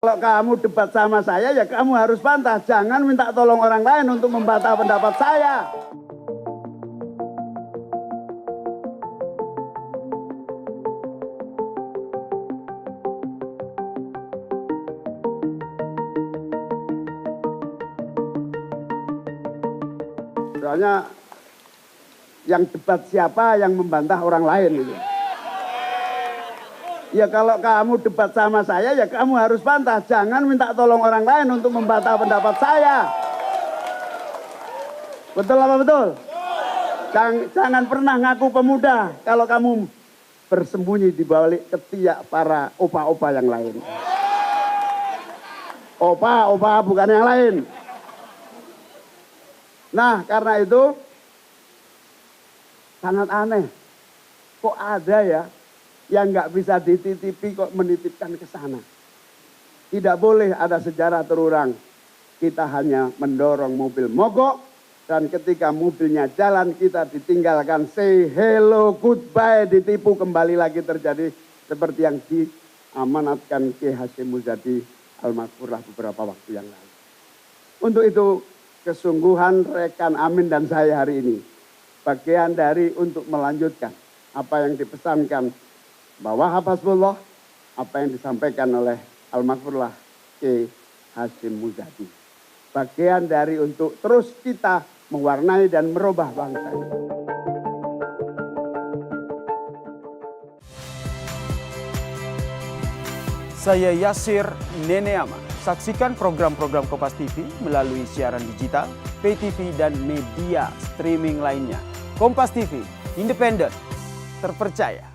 Kalau kamu debat sama saya, ya kamu harus bantah. Jangan minta tolong orang lain untuk membantah pendapat saya. Soalnya yang debat siapa yang membantah orang lain gitu. Ya kalau kamu debat sama saya, ya kamu harus bantah. Jangan minta tolong orang lain untuk membantah pendapat saya. Betul apa betul? Jangan pernah ngaku pemuda kalau kamu bersembunyi di balik ketiak para opa-opa yang lain. Opa-opa bukan yang lain. Nah, karena itu sangat aneh. Kok ada ya yang nggak bisa dititipi kok menitipkan ke sana. Tidak boleh ada sejarah terulang. Kita hanya mendorong mobil mogok dan ketika mobilnya jalan kita ditinggalkan say hello goodbye, ditipu kembali lagi terjadi seperti yang diamanatkan Ki Hasyim Muzadi almarhum beberapa waktu yang lalu. Untuk itu kesungguhan rekan Amin dan saya hari ini bagian dari untuk melanjutkan apa yang dipesankan bahwa Hafazullah, apa yang disampaikan oleh almarhum Ki Hasyim Muzadi. Bagian dari untuk terus kita mewarnai dan merubah bangsa ini. Saya Yasir Neneama. Saksikan program-program Kompas TV melalui siaran digital, pay TV, dan media streaming lainnya. Kompas TV, independen, terpercaya.